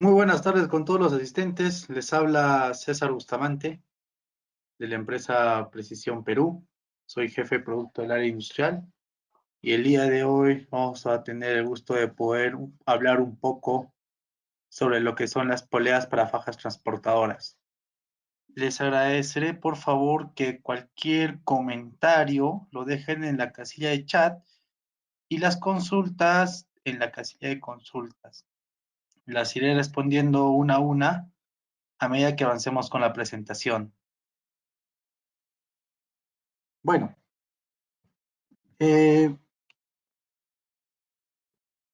Muy buenas tardes con todos los asistentes. Les habla César Bustamante de la empresa Precisión Perú. Soy jefe de producto del área industrial y el día de hoy vamos a tener el gusto de poder hablar un poco sobre lo que son las poleas para fajas transportadoras. Les agradeceré por favor que cualquier comentario lo dejen en la casilla de chat y las consultas en la casilla de consultas. Las iré respondiendo una a una a medida que avancemos con la presentación. Bueno, eh,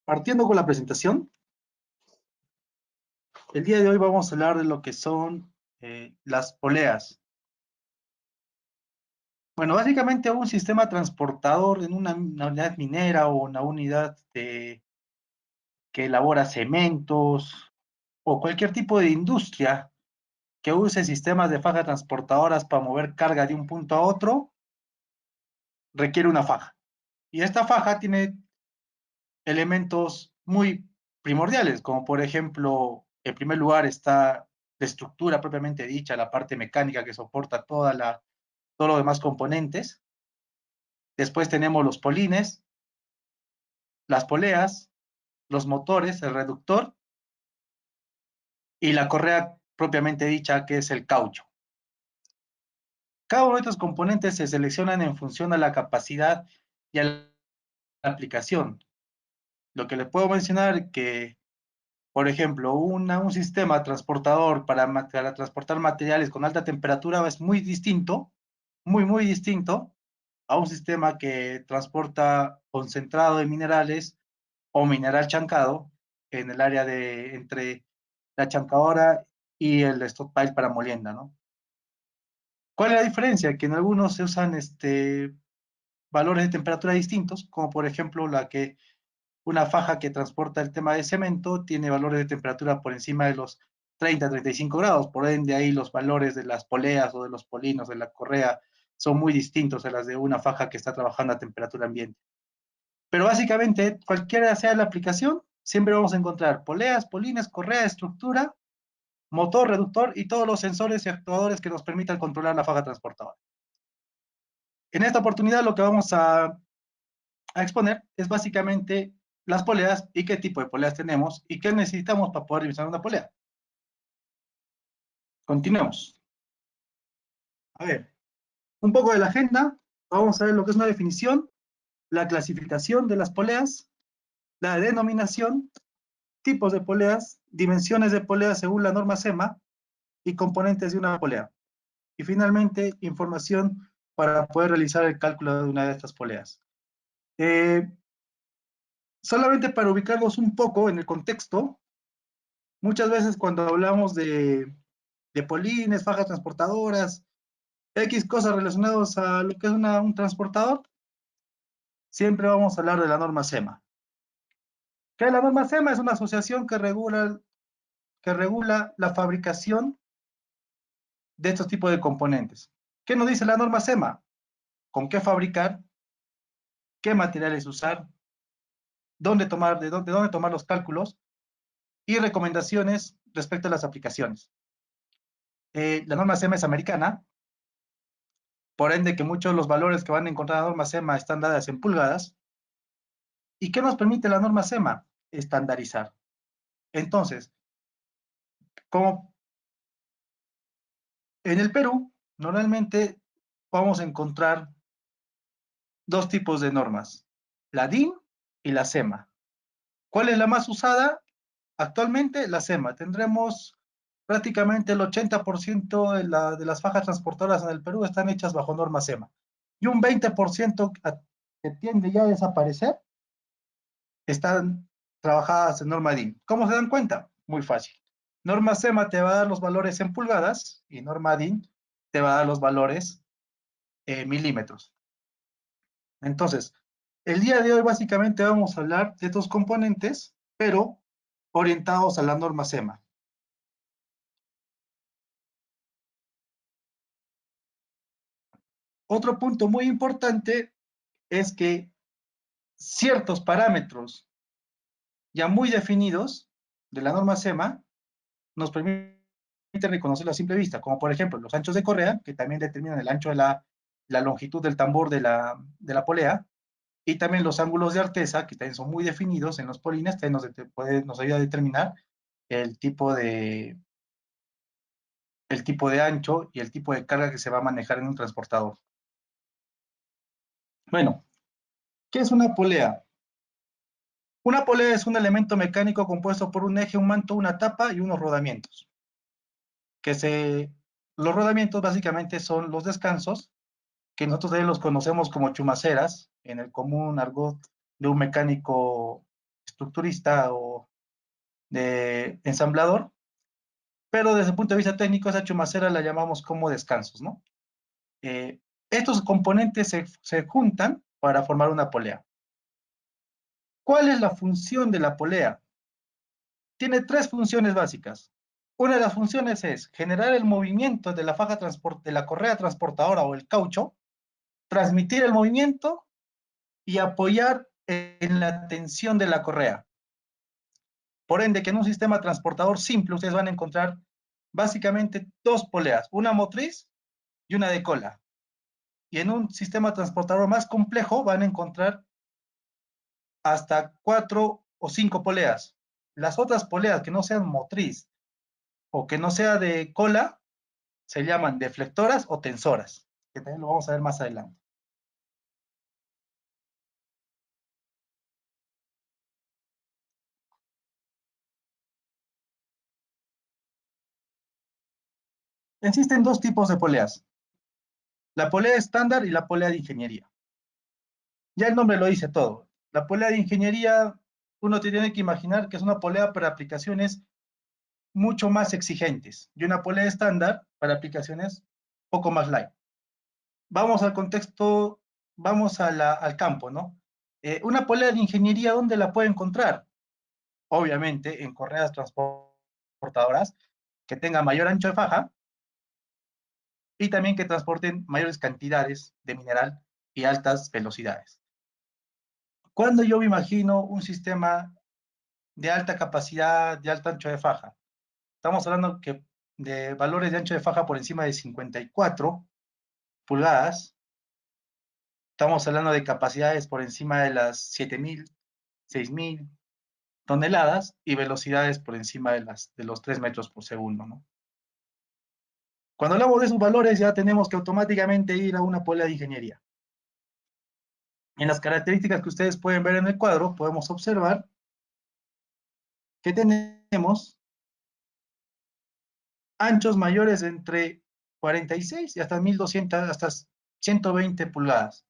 partiendo con la presentación, el día de hoy vamos a hablar de lo que son las poleas. Bueno, básicamente un sistema transportador en una unidad minera o una unidad que elabora cementos o cualquier tipo de industria que use sistemas de faja transportadoras para mover carga de un punto a otro, requiere una faja. Y esta faja tiene elementos muy primordiales, como por ejemplo, en primer lugar está la estructura propiamente dicha, la parte mecánica que soporta todos los demás componentes. Después tenemos los polines, las poleas, los motores, el reductor y la correa propiamente dicha, que es el caucho. Cada uno de estos componentes se seleccionan en función a la capacidad y a la aplicación. Lo que les puedo mencionar que por ejemplo, un sistema transportador para transportar materiales con alta temperatura es muy distinto, muy distinto a un sistema que transporta concentrado de minerales o mineral chancado en el área de entre la chancadora y el stockpile para molienda, ¿no? ¿Cuál es la diferencia? Que en algunos se usan valores de temperatura distintos, como por ejemplo una faja que transporta el tema de cemento tiene valores de temperatura por encima de los 30-35 grados, por ende ahí los valores de las poleas o de los polinos de la correa son muy distintos a las de una faja que está trabajando a temperatura ambiente. Pero básicamente, cualquiera sea la aplicación, siempre vamos a encontrar poleas, polines, correa, estructura, motor, reductor y todos los sensores y actuadores que nos permitan controlar la faja transportadora. En esta oportunidad lo que vamos a exponer es básicamente las poleas y qué tipo de poleas tenemos y qué necesitamos para poder divisar una polea. Continuemos. A ver, un poco de la agenda. Vamos a ver lo que es una definición, la clasificación de las poleas, la denominación, tipos de poleas, dimensiones de poleas según la norma SEMA y componentes de una polea. Y finalmente, información para poder realizar el cálculo de una de estas poleas. Eh, Solamente para ubicarlos un poco en el contexto, muchas veces cuando hablamos de polines, fajas transportadoras, X cosas relacionadas a lo que es un transportador, siempre vamos a hablar de la norma SEMA. ¿Qué es la norma SEMA? Es una asociación que regula la fabricación de estos tipos de componentes. ¿Qué nos dice la norma SEMA? ¿Con qué fabricar? ¿Qué materiales usar? De dónde tomar los cálculos? Y recomendaciones respecto a las aplicaciones. La norma SEMA es americana, por ende que muchos de los valores que van a encontrar en la norma SEMA están dadas en pulgadas. ¿Y qué nos permite la norma SEMA? Estandarizar. Entonces, como en el Perú, normalmente vamos a encontrar dos tipos de normas, la DIN y la SEMA. ¿Cuál es la más usada? Actualmente la SEMA. Tendremos prácticamente el 80% de las fajas transportadoras en el Perú están hechas bajo norma SEMA. Y un 20% que tiende ya a desaparecer están trabajadas en norma DIN. ¿Cómo se dan cuenta? Muy fácil. Norma SEMA te va a dar los valores en pulgadas y norma DIN te va a dar los valores en milímetros. Entonces, el día de hoy básicamente vamos a hablar de estos componentes, pero orientados a la norma SEMA. Otro punto muy importante es que ciertos parámetros ya muy definidos de la norma SEMA nos permite reconocerlo a simple vista, como por ejemplo los anchos de correa, que también determinan el ancho de la longitud del tambor de la polea, y también los ángulos de artesa, que también son muy definidos en los polines, también nos ayuda a determinar el tipo de, el tipo de ancho y el tipo de carga que se va a manejar en un transportador. Bueno, ¿qué es una polea? Una polea es un elemento mecánico compuesto por un eje, un manto, una tapa y unos rodamientos. Los rodamientos básicamente son los descansos, que nosotros también los conocemos como chumaceras, en el común argot de un mecánico estructurista o de ensamblador, pero desde el punto de vista técnico, esa chumacera la llamamos como descansos, ¿no? Eh, Estos componentes se juntan para formar una polea. ¿Cuál es la función de la polea? Tiene tres funciones básicas. Una de las funciones es generar el movimiento de la faja de la correa transportadora o el caucho, transmitir el movimiento y apoyar en la tensión de la correa. Por ende, que en un sistema transportador simple ustedes van a encontrar básicamente dos poleas, una motriz y una de cola. Y en un sistema transportador más complejo van a encontrar hasta 4 o 5 poleas. Las otras poleas que no sean motriz o que no sea de cola se llaman deflectoras o tensoras, que también lo vamos a ver más adelante. Existen dos tipos de poleas, la polea estándar y la polea de ingeniería. Ya el nombre lo dice todo. La polea de ingeniería, uno tiene que imaginar que es una polea para aplicaciones mucho más exigentes y una polea estándar para aplicaciones poco más light. Vamos al contexto, vamos al campo, ¿no? Una polea de ingeniería, ¿dónde la puede encontrar? Obviamente en correas transportadoras que tengan mayor ancho de faja y también que transporten mayores cantidades de mineral y altas velocidades. Cuando yo me imagino un sistema de alta capacidad, de alto ancho de faja, estamos hablando de valores de ancho de faja por encima de 54 pulgadas, estamos hablando de capacidades por encima de las 7.000, 6.000 toneladas y velocidades por encima de los 3 metros por segundo, ¿no? Cuando hablamos de esos valores ya tenemos que automáticamente ir a una polea de ingeniería. En las características que ustedes pueden ver en el cuadro, podemos observar que tenemos anchos mayores entre 46 y hasta 1200, hasta 120 pulgadas.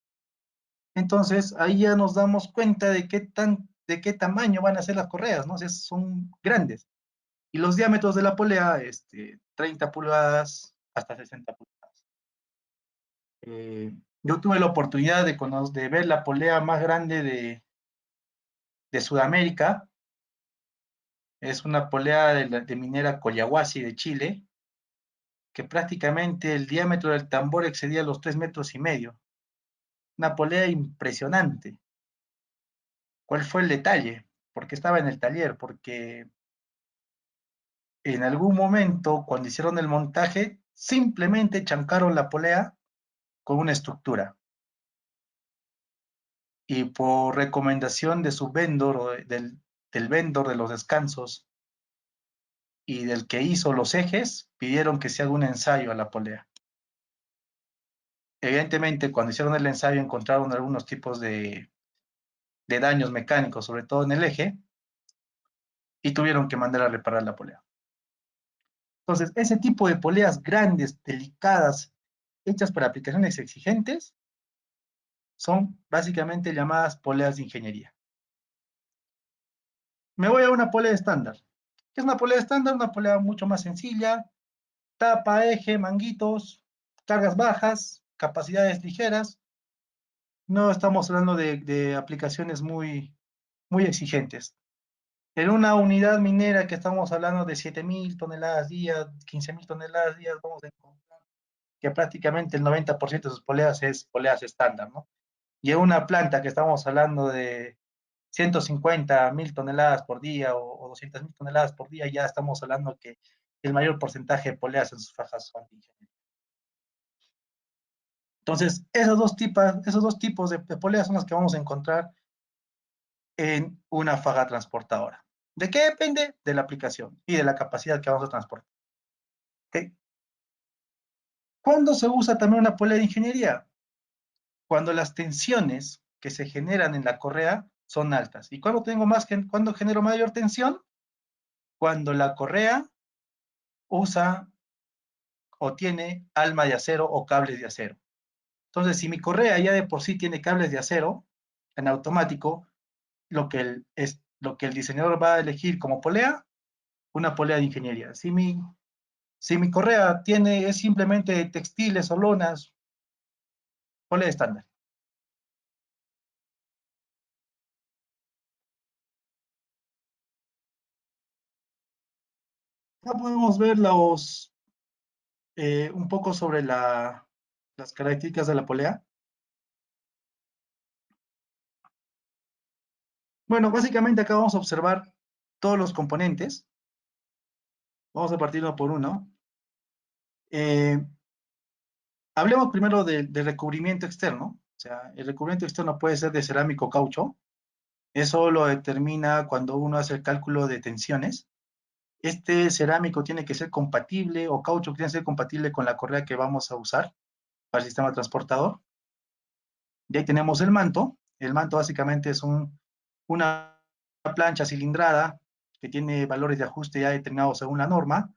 Entonces, ahí ya nos damos cuenta de qué tamaño van a ser las correas, ¿no? O sea, son grandes. Y los diámetros de la polea, 30 pulgadas hasta 60 pulgadas. Yo tuve la oportunidad de ver la polea más grande de Sudamérica. Es una polea de minera Collahuasi de Chile, que prácticamente el diámetro del tambor excedía los 3,5 metros. Una polea impresionante. ¿Cuál fue el detalle? Porque estaba en el taller, porque en algún momento, cuando hicieron el montaje, simplemente chancaron la polea con una estructura. Y por recomendación de su vendor, o del vendor de los descansos y del que hizo los ejes, pidieron que se haga un ensayo a la polea. Evidentemente, cuando hicieron el ensayo encontraron algunos tipos de daños mecánicos, sobre todo en el eje, y tuvieron que mandar a reparar la polea. Entonces, ese tipo de poleas grandes, delicadas, hechas para aplicaciones exigentes, son básicamente llamadas poleas de ingeniería. Me voy a una polea estándar. ¿Qué es una polea estándar? Una polea mucho más sencilla, tapa, eje, manguitos, cargas bajas, capacidades ligeras. No estamos hablando de aplicaciones muy exigentes. En una unidad minera que estamos hablando de 7.000 toneladas día, 15.000 toneladas día, vamos a encontrar que prácticamente el 90% de sus poleas es poleas estándar, ¿no? Y en una planta que estamos hablando 150 mil toneladas por día o 200 mil toneladas por día, ya estamos hablando que el mayor porcentaje de poleas en sus fajas son de ingeniería. Entonces, esos dos tipos de poleas son los que vamos a encontrar en una faja transportadora. ¿De qué depende? De la aplicación y de la capacidad que vamos a transportar. ¿Okay? ¿Cuándo se usa también una polea de ingeniería? Cuando las tensiones que se generan en la correa son altas. ¿Y cuando genero mayor tensión? Cuando la correa usa o tiene alma de acero o cables de acero. Entonces, si mi correa ya de por sí tiene cables de acero, en automático, lo que el diseñador va a elegir como polea, una polea de ingeniería. Si mi correa es simplemente textiles o lonas, polea estándar. Ya podemos ver un poco sobre las características de la polea. Bueno, básicamente acá vamos a observar todos los componentes. Vamos a partir uno por uno. Eh, Hablemos primero del recubrimiento externo. O sea, el recubrimiento externo puede ser de cerámico o caucho. Eso lo determina cuando uno hace el cálculo de tensiones. Este cerámico tiene que ser compatible o caucho tiene que ser compatible con la correa que vamos a usar para el sistema transportador. De ahí tenemos el manto. El manto básicamente es una plancha cilindrada que tiene valores de ajuste ya determinados según la norma.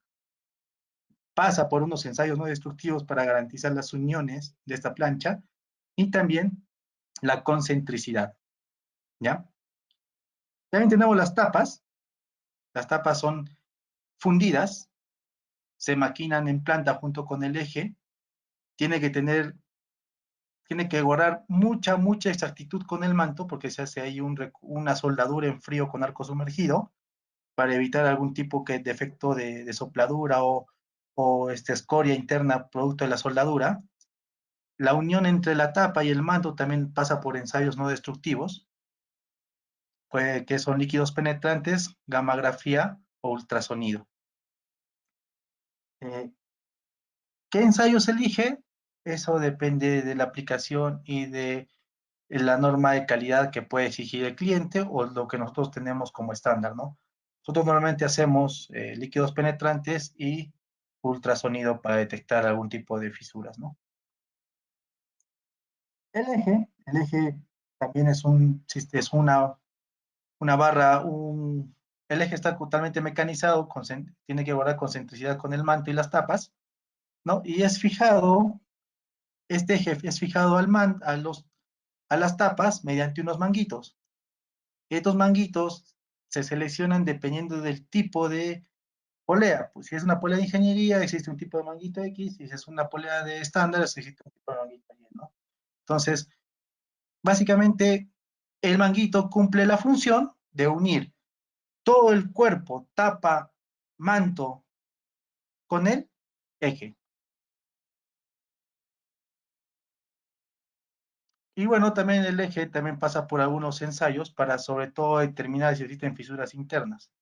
Pasa por unos ensayos no destructivos para garantizar las uniones de esta plancha y también la concentricidad, ¿ya? También tenemos las tapas. Las tapas son fundidas, se maquinan en planta junto con el eje. Tiene que tener, tiene que guardar mucha exactitud con el manto porque se hace ahí una soldadura en frío con arco sumergido para evitar algún tipo de defecto de sopladura o escoria interna producto de la soldadura. La unión entre la tapa y el manto también pasa por ensayos no destructivos, que son líquidos penetrantes, gammagrafía o ultrasonido. Eh, ¿Qué ensayo se elige? Eso depende de la aplicación y de la norma de calidad que puede exigir el cliente o lo que nosotros tenemos como estándar, ¿no? Nosotros normalmente hacemos líquidos penetrantes y ultrasonido para detectar algún tipo de fisuras, ¿no? El eje también es una barra, el eje está totalmente mecanizado, tiene que guardar concentricidad con el manto y las tapas, ¿no? Y este eje es fijado a las tapas mediante unos manguitos. Estos manguitos se seleccionan dependiendo del tipo de polea. Pues si es una polea de ingeniería, existe un tipo de manguito X, si es una polea de estándar, existe un tipo de manguito Y, ¿no? Entonces, básicamente, el manguito cumple la función de unir todo el cuerpo, tapa, manto, con el eje. Y bueno, también el eje también pasa por algunos ensayos para sobre todo determinar si existen fisuras internas.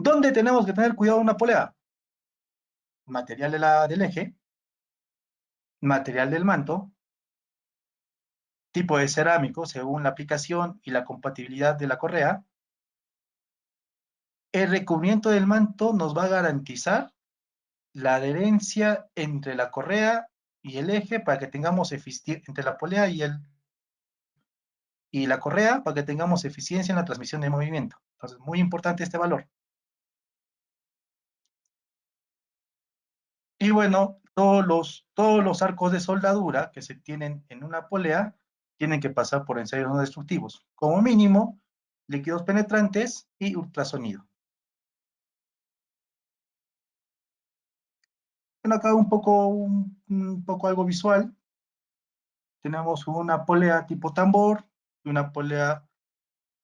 ¿Dónde tenemos que tener cuidado una polea? Material del eje, material del manto, tipo de cerámico según la aplicación y la compatibilidad de la correa. El recubrimiento del manto nos va a garantizar la adherencia entre la correa y el eje para que tengamos entre la polea y la correa para que tengamos eficiencia en la transmisión de movimiento. Entonces, muy importante este valor. Y bueno, todos los arcos de soldadura que se tienen en una polea tienen que pasar por ensayos no destructivos. Como mínimo, líquidos penetrantes y ultrasonido. Bueno, acá un poco algo visual. Tenemos una polea tipo tambor y una polea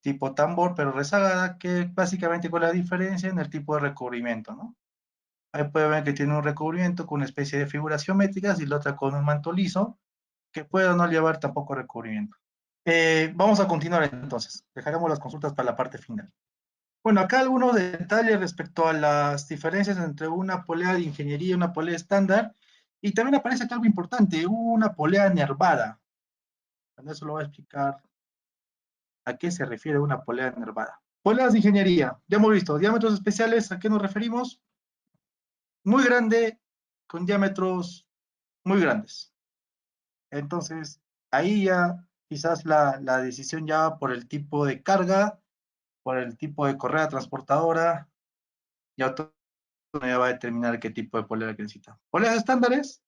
tipo tambor, pero rezagada, que básicamente con la diferencia en el tipo de recubrimiento, ¿no? Ahí puede ver que tiene un recubrimiento con una especie de figuras geométricas y la otra con un manto liso, que puede no llevar tampoco recubrimiento. Vamos a continuar entonces. Dejaremos las consultas para la parte final. Bueno, acá algunos detalles respecto a las diferencias entre una polea de ingeniería y una polea estándar. Y también aparece acá algo importante, una polea nervada. Bueno, eso lo voy a explicar a qué se refiere una polea nervada. Poleas de ingeniería, ya hemos visto, diámetros especiales, ¿a qué nos referimos? Muy grande, con diámetros muy grandes. Entonces, ahí ya quizás la decisión ya va por el tipo de carga, por el tipo de correa transportadora, ya ya va a determinar qué tipo de polea que necesita. Poleas estándares,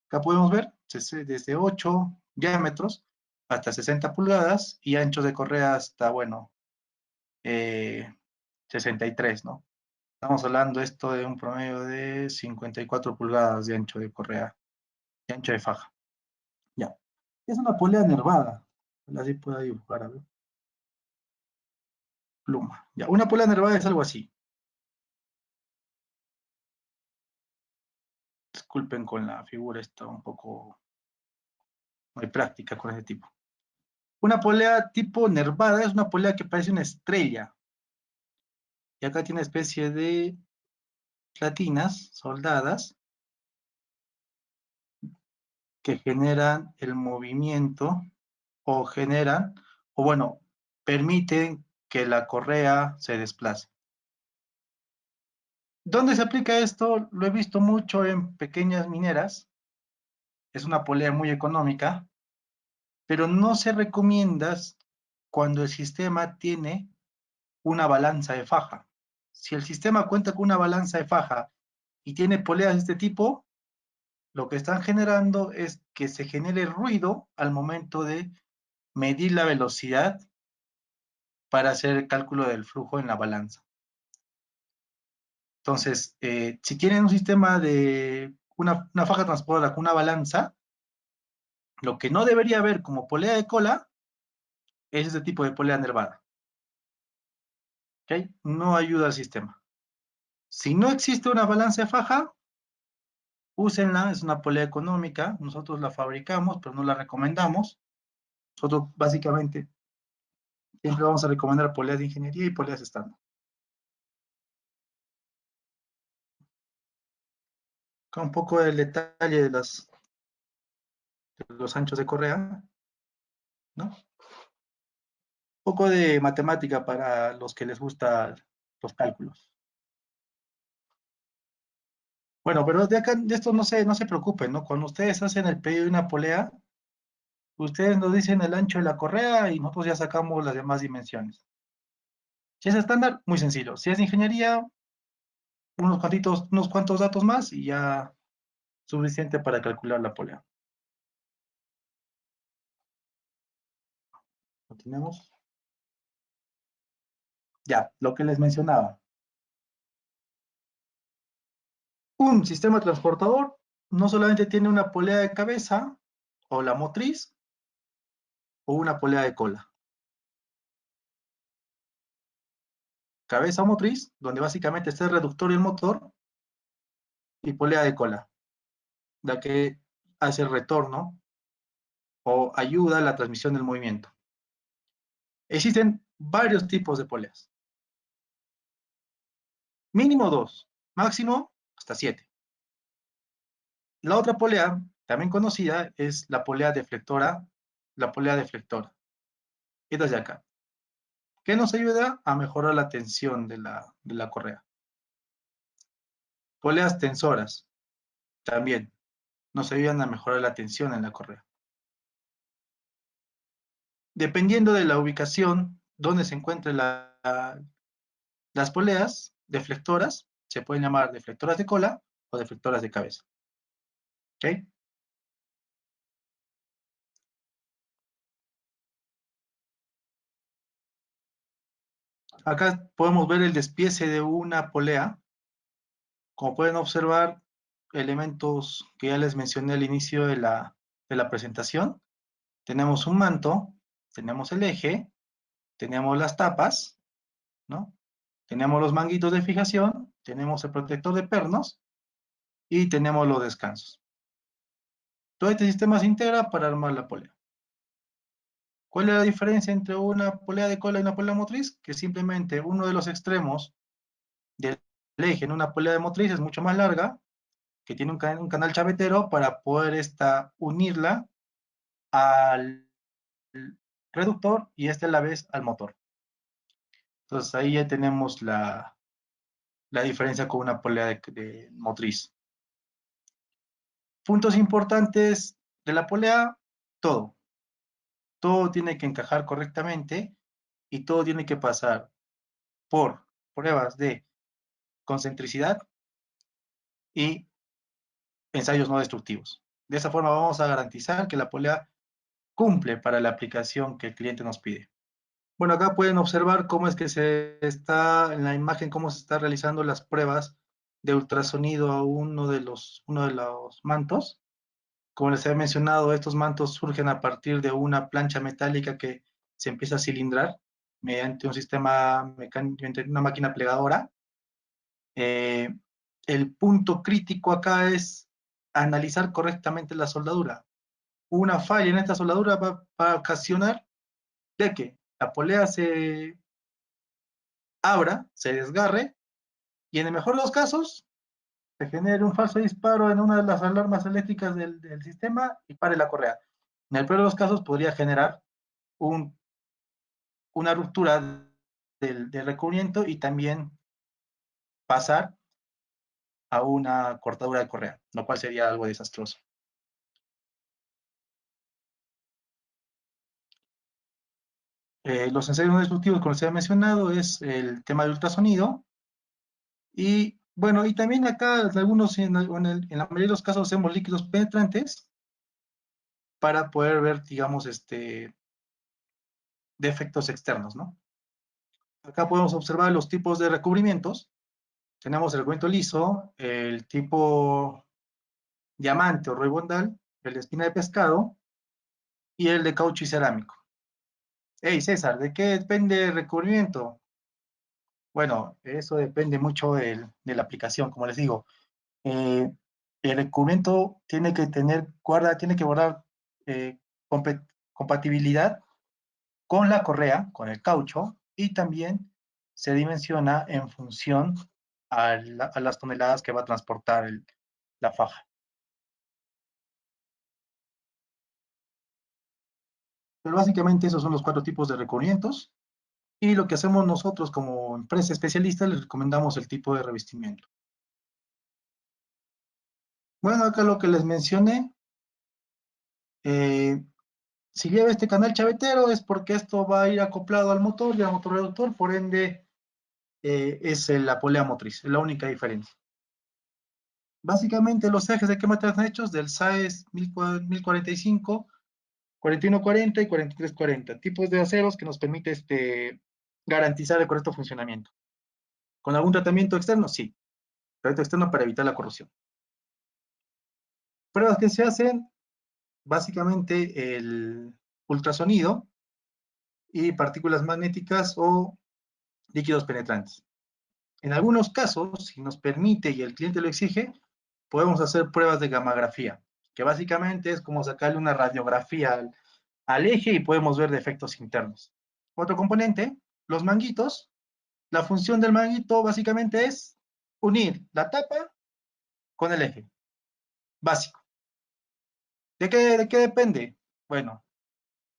acá podemos ver, desde 8 diámetros hasta 60 pulgadas y anchos de correa hasta, bueno, 63, ¿no? Estamos hablando esto de un promedio de 54 pulgadas de ancho de correa, de ancho de faja. Ya. Es una polea nervada. Así puedo dibujar, a ver. Pluma. Ya. Una polea nervada es algo así. Disculpen con la figura, está un poco muy práctica con ese tipo. Una polea tipo nervada es una polea que parece una estrella. Y acá tiene una especie de platinas soldadas que generan el movimiento o generan, o bueno, permiten que la correa se desplace. ¿Dónde se aplica esto? Lo he visto mucho en pequeñas mineras. Es una polea muy económica, pero no se recomienda cuando el sistema tiene una balanza de faja. Si el sistema cuenta con una balanza de faja y tiene poleas de este tipo, lo que están generando es que se genere ruido al momento de medir la velocidad para hacer el cálculo del flujo en la balanza. Entonces, si tienen un sistema de una faja transportadora con una balanza, lo que no debería haber como polea de cola es ese tipo de polea nervada. ¿Okay? No ayuda al sistema. Si no existe una balanza de faja, úsenla, es una polea económica, nosotros la fabricamos, pero no la recomendamos. Nosotros básicamente siempre vamos a recomendar poleas de ingeniería y poleas estándar. Con un poco del detalle de los anchos de correa, ¿no? Un poco de matemática para los que les gustan los cálculos. Bueno, pero de acá, de esto no se preocupen, ¿no? Cuando ustedes hacen el pedido de una polea, ustedes nos dicen el ancho de la correa y nosotros ya sacamos las demás dimensiones. Si es estándar, muy sencillo. Si es de ingeniería, unos cuantos datos más y ya suficiente para calcular la polea. Continuemos. Ya, lo que les mencionaba. Un sistema transportador no solamente tiene una polea de cabeza o la motriz o una polea de cola. Cabeza motriz, donde básicamente está el reductor y el motor, y polea de cola, la que hace el retorno o ayuda a la transmisión del movimiento. Existen varios tipos de poleas. Mínimo 2, máximo hasta 7. La otra polea, también conocida, es la polea deflectora. La polea deflectora. Esta es de acá. Que nos ayuda a mejorar la tensión de la correa. Poleas tensoras, también, nos ayudan a mejorar la tensión en la correa. Dependiendo de la ubicación donde se encuentren las poleas deflectoras, se pueden llamar deflectoras de cola o deflectoras de cabeza. ¿Ok? Acá podemos ver el despiece de una polea. Como pueden observar, elementos que ya les mencioné al inicio de la presentación. Tenemos un manto, tenemos el eje, tenemos las tapas, ¿no? Tenemos los manguitos de fijación, tenemos el protector de pernos y tenemos los descansos. Todo este sistema se integra para armar la polea. ¿Cuál es la diferencia entre una polea de cola y una polea motriz? Que simplemente uno de los extremos del eje en una polea de motriz es mucho más larga, que tiene un canal chavetero para poder unirla al reductor y a la vez al motor. Entonces ahí ya tenemos la diferencia con una polea de motriz. Puntos importantes de la polea, todo. Todo tiene que encajar correctamente y todo tiene que pasar por pruebas de concentricidad y ensayos no destructivos. De esa forma vamos a garantizar que la polea cumple para la aplicación que el cliente nos pide. Bueno, acá pueden observar cómo es que se está en la imagen, cómo se está realizando las pruebas de ultrasonido a uno de los mantos. Como les he mencionado, estos mantos surgen a partir de una plancha metálica que se empieza a cilindrar mediante un sistema mecánico, mediante una máquina plegadora. Eh, el punto crítico acá es analizar correctamente la soldadura. Una falla en esta soldadura va a ocasionar de que la polea se abra, se desgarre y en el mejor de los casos se genere un falso disparo en una de las alarmas eléctricas del sistema y pare la correa. En el peor de los casos podría generar un, una ruptura del recubrimiento y también pasar a una cortadura de correa, lo cual sería algo desastroso. Los ensayos no destructivos, como les he mencionado, es el tema del ultrasonido. Y bueno, y también acá algunos, en la mayoría de los casos hacemos líquidos penetrantes para poder ver, digamos, defectos externos, ¿no? Acá podemos observar los tipos de recubrimientos. Tenemos el recubrimiento liso, el tipo diamante o roibondal, el de espina de pescado y el de caucho y cerámico. Hey, César, ¿de qué depende el recubrimiento? Bueno, eso depende mucho de la aplicación, como les digo. Eh, el recubrimiento tiene que guardar eh, compatibilidad con la correa, con el caucho, y también se dimensiona en función a las toneladas que va a transportar la faja. Pero básicamente esos son los 4 tipos de recubrimientos y lo que hacemos nosotros como empresa especialista les recomendamos el tipo de revestimiento. Bueno, acá lo que les mencioné, eh, si lleva este canal chavetero es porque esto va a ir acoplado al motor y al motor reductor, por ende es la polea motriz, es la única diferencia. Básicamente los ejes de qué material están hechos del SAES 1045, 4140 y 4340, tipos de aceros que nos permite garantizar el correcto funcionamiento. ¿Con algún tratamiento externo? Sí, tratamiento externo para evitar la corrosión. Pruebas que se hacen, básicamente el ultrasonido y partículas magnéticas o líquidos penetrantes. En algunos casos, si nos permite y el cliente lo exige, podemos hacer pruebas de gammagrafía, que básicamente es como sacarle una radiografía al eje y podemos ver defectos internos. Otro componente, los manguitos. La función del manguito básicamente es unir la tapa con el eje. Básico. De qué depende? Bueno,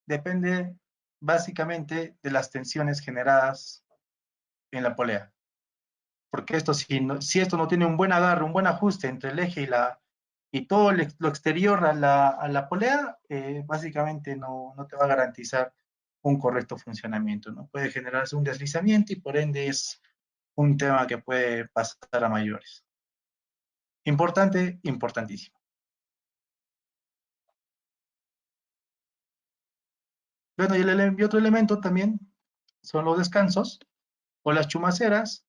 depende básicamente de las tensiones generadas en la polea. Porque esto, si esto no tiene un buen agarre, un buen ajuste entre el eje y todo lo exterior a la polea, básicamente no te va a garantizar un correcto funcionamiento, ¿no? Puede generarse un deslizamiento y por ende es un tema que puede pasar a mayores. Importante, importantísimo. Bueno, y otro elemento también son los descansos o las chumaceras.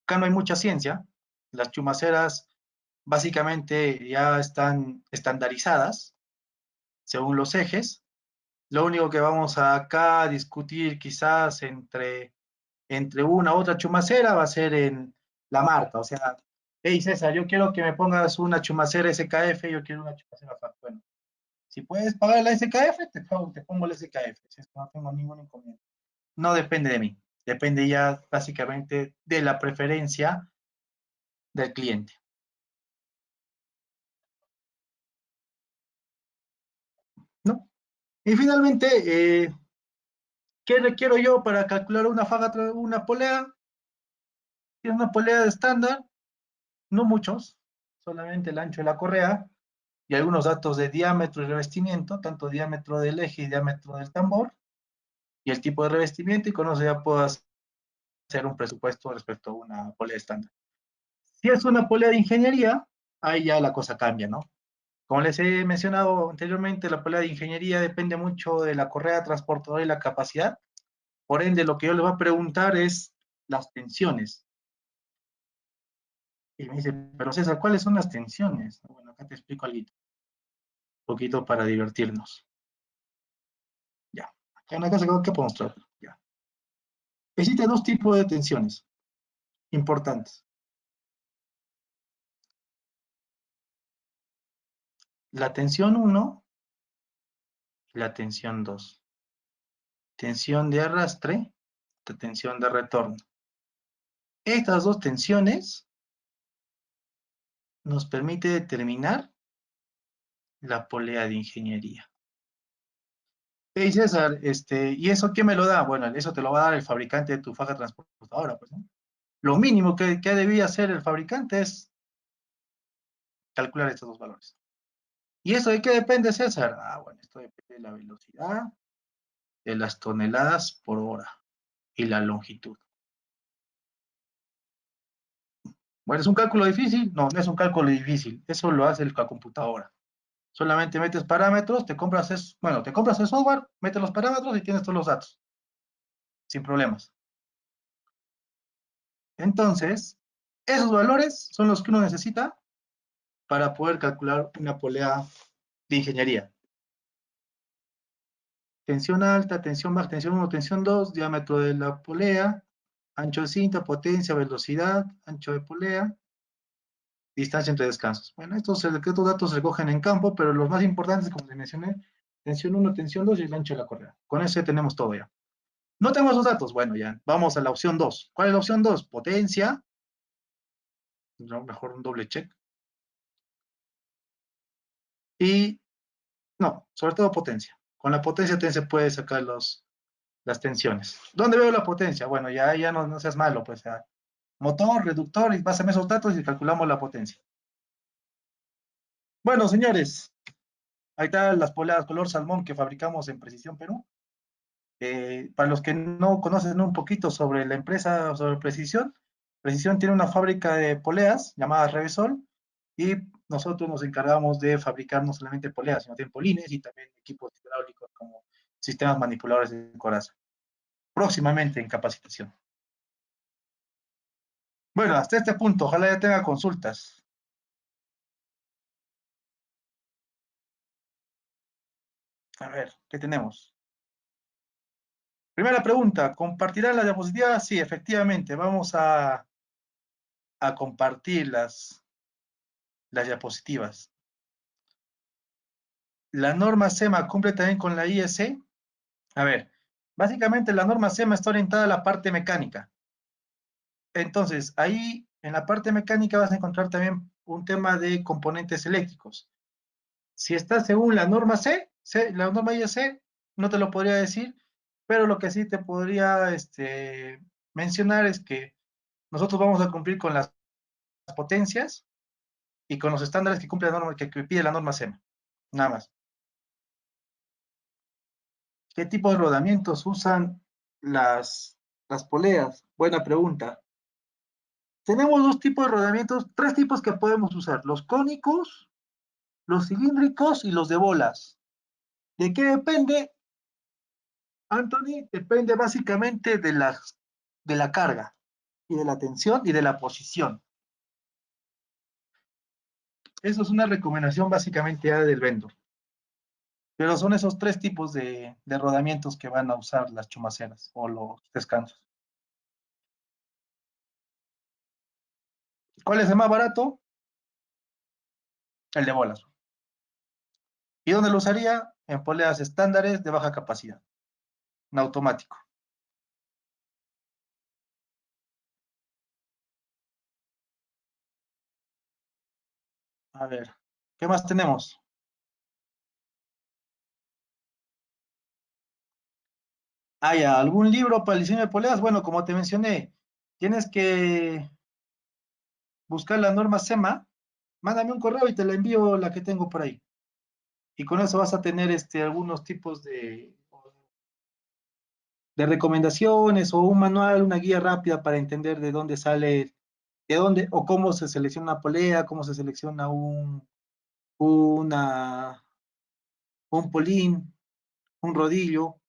Acá no hay mucha ciencia. Las chumaceras básicamente ya están estandarizadas según los ejes. Lo único que vamos a acá a discutir quizás entre una u otra chumacera va a ser en la marca. O sea, hey César, yo quiero que me pongas una chumacera SKF, yo quiero una chumacera FAC. Bueno, Si puedes pagar la SKF, te pongo la SKF, si es que no tengo ningún inconveniente. No depende de mí, depende ya básicamente de la preferencia del cliente, ¿no? Y finalmente, ¿qué requiero yo para calcular una faja, una polea? Es una polea de estándar, no muchos, solamente el ancho de la correa y algunos datos de diámetro y revestimiento, tanto diámetro del eje y diámetro del tambor, y el tipo de revestimiento, y con eso ya puedo hacer un presupuesto respecto a una polea estándar. Si es una polea de ingeniería, ahí ya la cosa cambia, ¿no? Como les he mencionado anteriormente, la polea de ingeniería depende mucho de la correa transportadora y la capacidad. Por ende, lo que yo les voy a preguntar es las tensiones. Y me dice, pero César, ¿cuáles son las tensiones? Bueno, acá te explico algo, un poquito para divertirnos. Ya. Acá en la casa, ¿qué podemos tratar? Ya. Existen dos tipos de tensiones importantes. La tensión uno y la tensión 2. Tensión de arrastre, tensión de retorno. Estas dos tensiones nos permite determinar la polea de ingeniería. Hey César, ¿y eso qué me lo da? Bueno, eso te lo va a dar el fabricante de tu faja transportadora, pues, ¿no? Lo mínimo que debía hacer el fabricante es calcular estos dos valores. ¿Y eso de qué depende, César? Ah, bueno, esto depende de la velocidad, de las toneladas por hora y la longitud. Bueno, ¿es un cálculo difícil? No, no es un cálculo difícil. Eso lo hace la computadora. Solamente metes parámetros, bueno, te compras el software, metes los parámetros y tienes todos los datos, sin problemas. Entonces, esos valores son los que uno necesita para poder calcular una polea de ingeniería. Tensión alta, tensión baja, tensión 1, tensión 2, diámetro de la polea, ancho de cinta, potencia, velocidad, ancho de polea, distancia entre descansos. Bueno, estos datos se recogen en campo, pero los más importantes, como les mencioné, tensión 1, tensión 2 y el ancho de la correa. Con eso ya tenemos todo ya. No tengo esos datos, bueno, ya, vamos a la opción 2. ¿Cuál es la opción 2? Potencia, no, mejor un doble check. Y, no, sobre todo potencia. Con la potencia se puede sacar las tensiones. ¿Dónde veo la potencia? Bueno, ya no seas malo, pues ya. Motor, reductor, y pásame esos datos y calculamos la potencia. Bueno, señores, ahí están las poleas color salmón que fabricamos en Precisión Perú. Para los que no conocen un poquito sobre la empresa, sobre Precisión, Precisión tiene una fábrica de poleas llamada Revesol y nosotros nos encargamos de fabricar no solamente poleas, sino también polines y también equipos hidráulicos como sistemas manipuladores de coraza. Próximamente en capacitación. Bueno, hasta este punto, ojalá ya tenga consultas. A ver, ¿qué tenemos? Primera pregunta, ¿compartirán la diapositiva? Sí, efectivamente, vamos a compartir las diapositivas. La norma SEMA cumple también con la IEC. A ver, básicamente la norma SEMA está orientada a la parte mecánica. Entonces, ahí en la parte mecánica vas a encontrar también un tema de componentes eléctricos. Si está según la norma la norma IEC, no te lo podría decir, pero lo que sí te podría mencionar es que nosotros vamos a cumplir con las potencias y con los estándares que cumple la norma, que pide la norma SEMA. Nada más. ¿Qué tipo de rodamientos usan las poleas? Buena pregunta. Tenemos dos tipos de rodamientos, tres tipos que podemos usar, los cónicos, los cilíndricos y los de bolas. ¿De qué depende, Anthony? Depende básicamente de la carga y de la tensión y de la posición. Eso es una recomendación básicamente ya del vendor. Pero son esos tres tipos de rodamientos que van a usar las chumaceras o los descansos. ¿Cuál es el más barato? El de bolas. ¿Y dónde lo usaría? En poleas estándares de baja capacidad, en automático. A ver, ¿qué más tenemos? ¿Hay algún libro para el diseño de poleas? Bueno, como te mencioné, tienes que buscar la norma SEMA. Mándame un correo y te la envío la que tengo por ahí. Y con eso vas a tener algunos tipos de recomendaciones o un manual, una guía rápida para entender de dónde sale, de dónde o cómo se selecciona una polea, cómo se selecciona una, un polín, un rodillo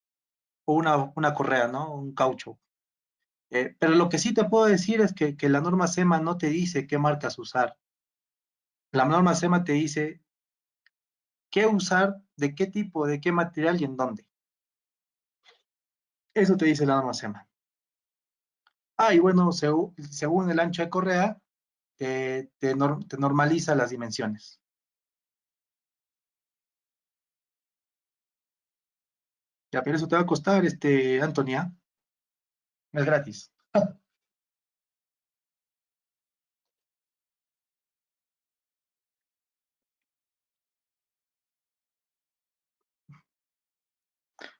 o una correa, ¿no? Un caucho. Pero lo que sí te puedo decir es que la norma SEMA no te dice qué marcas usar. La norma SEMA te dice qué usar, de qué tipo, de qué material y en dónde. Eso te dice la norma SEMA. Ah, y bueno, según el ancho de correa, te normaliza las dimensiones. Ya, pero eso te va a costar, Antonia, no es gratis.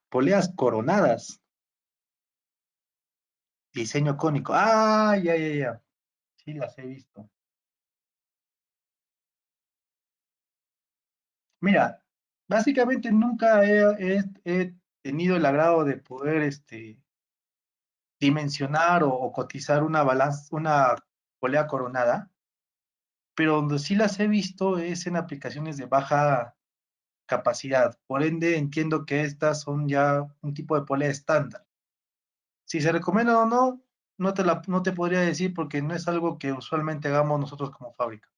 Poleas coronadas, diseño cónico. Ah, ya, ya, ya. Sí, las he visto. Mira, básicamente nunca he tenido el agrado de poder dimensionar o cotizar una polea coronada, pero donde sí las he visto es en aplicaciones de baja capacidad. Por ende, entiendo que estas son ya un tipo de polea estándar. Si se recomienda o no, no te podría decir porque no es algo que usualmente hagamos nosotros como fábrica.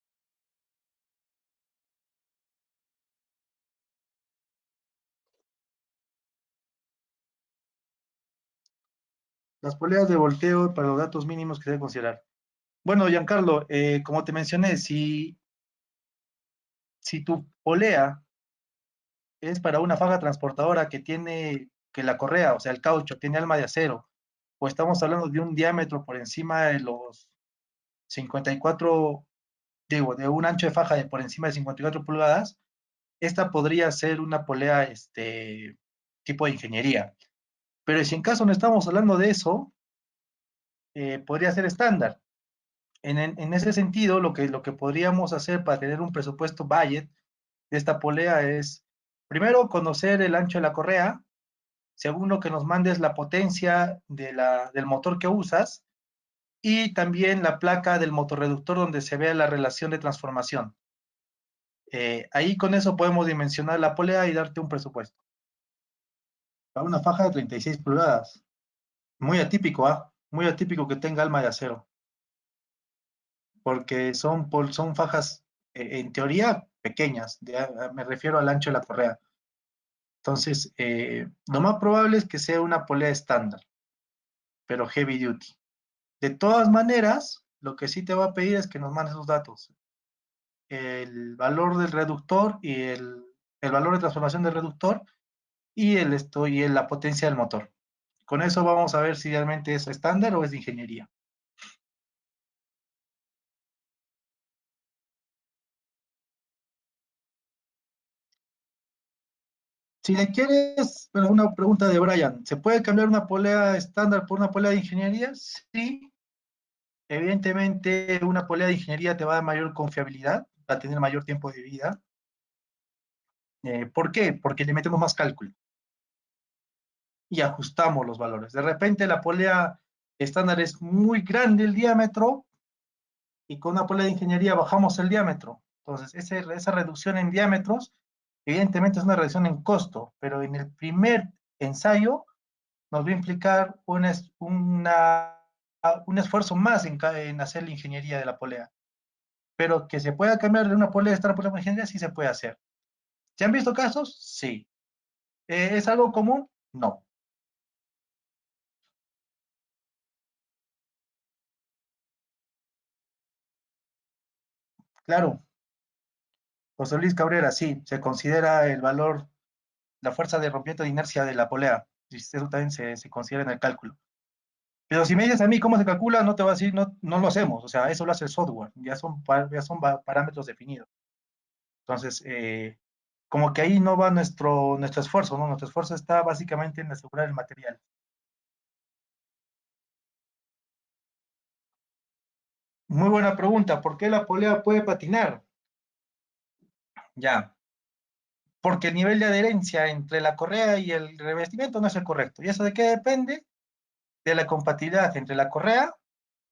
Las poleas de volteo para los datos mínimos que se debe considerar. Bueno, Giancarlo, como te mencioné, si tu polea es para una faja transportadora que la correa, o sea, el caucho, tiene alma de acero, o estamos hablando de un diámetro por encima de los 54, digo, de un ancho de faja de por encima de 54 pulgadas, esta podría ser una polea tipo de ingeniería. Pero si en caso no estamos hablando de eso, podría ser estándar. En ese sentido, lo que podríamos hacer para tener un presupuesto budget de esta polea es, primero, conocer el ancho de la correa, segundo, que nos mandes la potencia del motor que usas y también la placa del motorreductor donde se vea la relación de transformación. Ahí con eso podemos dimensionar la polea y darte un presupuesto. Para una faja de 36 pulgadas. Muy atípico, ¿ah? Muy atípico que tenga alma de acero, porque son fajas, en teoría, pequeñas. Me refiero al ancho de la correa. Entonces, lo más probable es que sea una polea estándar, pero heavy duty. De todas maneras, lo que sí te va a pedir es que nos mandes los datos. El valor del reductor y el valor de transformación del reductor y la potencia del motor. Con eso vamos a ver si realmente es estándar o es de ingeniería. Si le quieres, bueno, una pregunta de Brian, ¿se puede cambiar una polea estándar por una polea de ingeniería? Sí, evidentemente una polea de ingeniería te va a dar mayor confiabilidad, va a tener mayor tiempo de vida. ¿Por qué? Porque le metemos más cálculo y ajustamos los valores. De repente la polea estándar es muy grande el diámetro y con una polea de ingeniería bajamos el diámetro. Entonces, esa reducción en diámetros, evidentemente es una reducción en costo, pero en el primer ensayo nos va a implicar un esfuerzo más en hacer la ingeniería de la polea. Pero que se pueda cambiar de una polea estándar por una ingeniería, sí se puede hacer. ¿Se han visto casos? Sí. ¿Es algo común? No. Claro. José Luis Cabrera, sí, se considera el valor, la fuerza de rompimiento de inercia de la polea. Y eso también se considera en el cálculo. Pero si me dices a mí cómo se calcula, no te voy a decir, no, no lo hacemos. O sea, eso lo hace el software. Ya son parámetros definidos. Entonces, como que ahí no va nuestro esfuerzo, ¿no? Nuestro esfuerzo está básicamente en asegurar el material. Muy buena pregunta. ¿Por qué la polea puede patinar? Ya, porque el nivel de adherencia entre la correa y el revestimiento no es el correcto. ¿Y eso de qué depende? De la compatibilidad entre la correa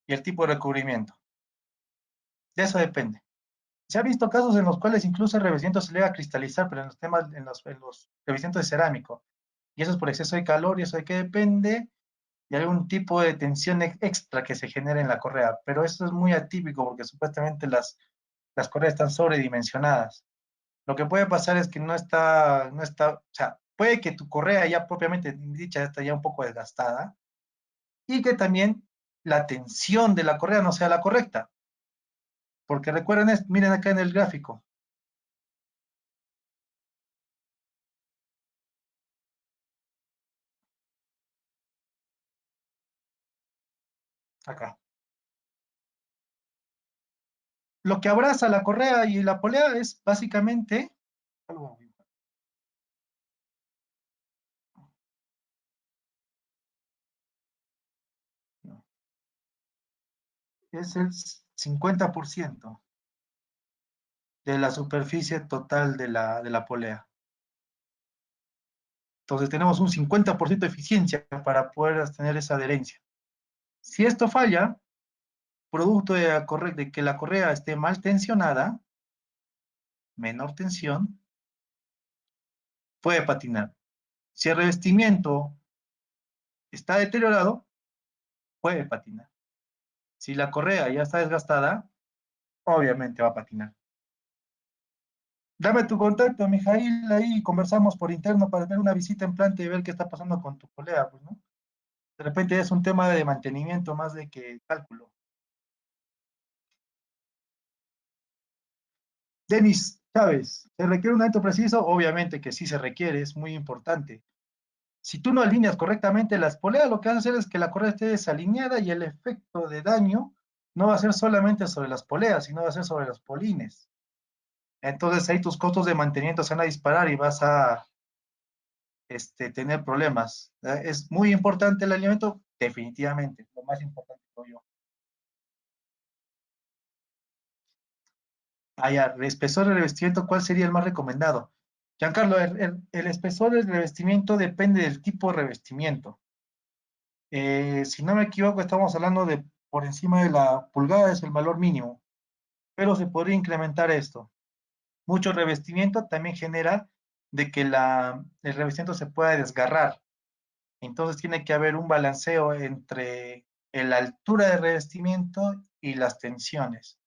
y el tipo de recubrimiento. De eso depende. Se ha visto casos en los cuales incluso el revestimiento se llega a cristalizar, pero en los revestimientos de cerámico. Y eso es por exceso de calor y eso de qué depende de algún tipo de tensión extra que se genera en la correa. Pero eso es muy atípico porque supuestamente las correas están sobredimensionadas. Lo que puede pasar es que o sea, puede que tu correa ya propiamente dicha está ya un poco desgastada y que también la tensión de la correa no sea la correcta. Porque recuerden, miren acá en el gráfico, acá. Lo que abraza la correa y la polea es básicamente, es el 50% de la superficie total de la polea. Entonces tenemos un 50% de eficiencia para poder tener esa adherencia. Si esto falla, producto de que la correa esté mal tensionada, menor tensión, puede patinar. Si el revestimiento está deteriorado, puede patinar. Si la correa ya está desgastada, obviamente va a patinar. Dame tu contacto, Mijail, ahí conversamos por interno para tener una visita en planta y ver qué está pasando con tu polea, pues, ¿no? De repente es un tema de mantenimiento más de que cálculo. Denis Chávez, ¿se requiere un dato preciso? Obviamente que sí se requiere, es muy importante. Si tú no alineas correctamente las poleas, lo que vas a hacer es que la correa esté desalineada y el efecto de daño no va a ser solamente sobre las poleas, sino va a ser sobre los polines. Entonces ahí tus costos de mantenimiento se van a disparar y vas a tener problemas. Es muy importante el alineamiento, definitivamente, lo más importante creo yo. Ah, ya, el espesor del revestimiento, ¿cuál sería el más recomendado? Giancarlo, el espesor del revestimiento depende del tipo de revestimiento. Si no me equivoco, estamos hablando de por encima de la pulgada, es el valor mínimo, pero se podría incrementar esto. Mucho revestimiento también genera de que el revestimiento se pueda desgarrar. Entonces tiene que haber un balanceo entre la altura de revestimiento y las tensiones.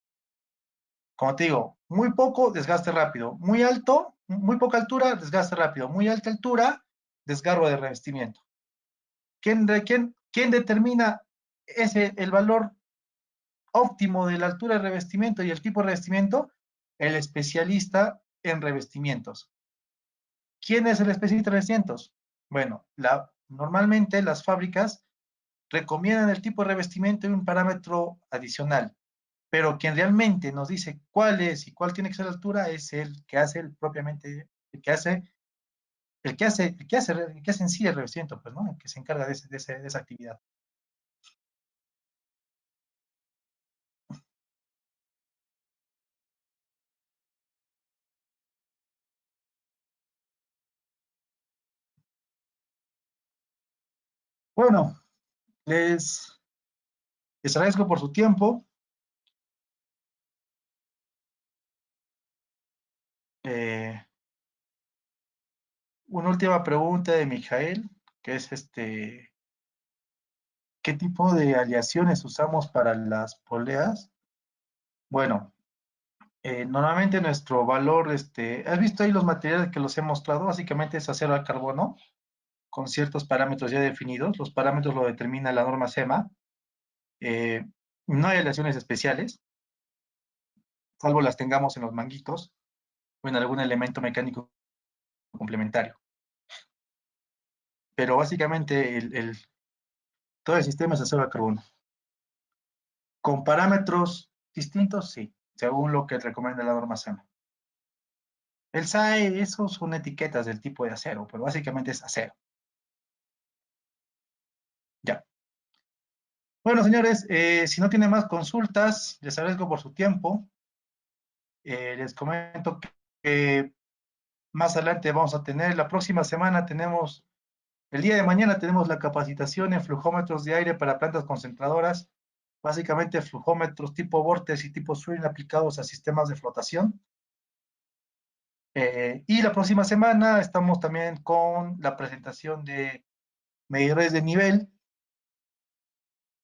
Como te digo, muy poco, desgaste rápido. Muy alto, muy poca altura, desgaste rápido. Muy alta altura, desgarro de revestimiento. ¿Quién determina el valor óptimo de la altura de revestimiento y el tipo de revestimiento? El especialista en revestimientos. ¿Quién es el especialista en revestimientos? Bueno, normalmente las fábricas recomiendan el tipo de revestimiento y un parámetro adicional, pero quien realmente nos dice cuál es y cuál tiene que ser la altura es el que hace propiamente, el que hace en sí el revestimiento, pues, ¿no? El que se encarga de esa actividad. Bueno, les agradezco por su tiempo. Eh, una última pregunta de Mijael, que es ¿qué tipo de aleaciones usamos para las poleas? Bueno, normalmente nuestro valor, ¿has visto ahí los materiales que los he mostrado? Básicamente es acero al carbono con ciertos parámetros ya definidos. Los parámetros lo determina la norma SEMA. Eh, no hay aleaciones especiales, salvo las tengamos en los manguitos. o en algún elemento mecánico complementario. Pero básicamente todo el sistema es acero de carbono. Con parámetros distintos, sí, según lo que recomienda la norma SAM. El SAE, esos son etiquetas del tipo de acero, pero básicamente es acero. Ya. Bueno, señores, si no tienen más consultas, les agradezco por su tiempo. Les comento que más adelante vamos a tener, la próxima semana tenemos, el día de mañana tenemos la capacitación en flujómetros de aire para plantas concentradoras, básicamente flujómetros tipo vórtice y tipo swirling aplicados a sistemas de flotación. Y la próxima semana estamos también con la presentación de medidores de nivel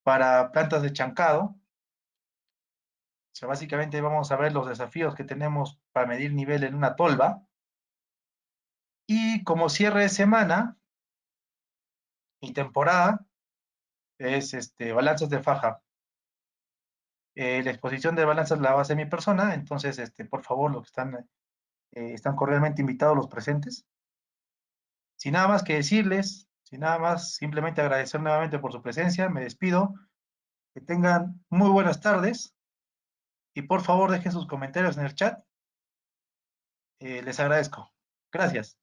para plantas de chancado. O sea, básicamente vamos a ver los desafíos que tenemos para medir nivel en una tolva. Y como cierre de semana y temporada, es balanzas de faja. La exposición de balanzas la va a hacer mi persona, entonces, por favor, los que están cordialmente invitados los presentes. Sin nada más que decirles, sin nada más, simplemente agradecer nuevamente por su presencia, me despido, que tengan muy buenas tardes y por favor dejen sus comentarios en el chat, les agradezco. Gracias.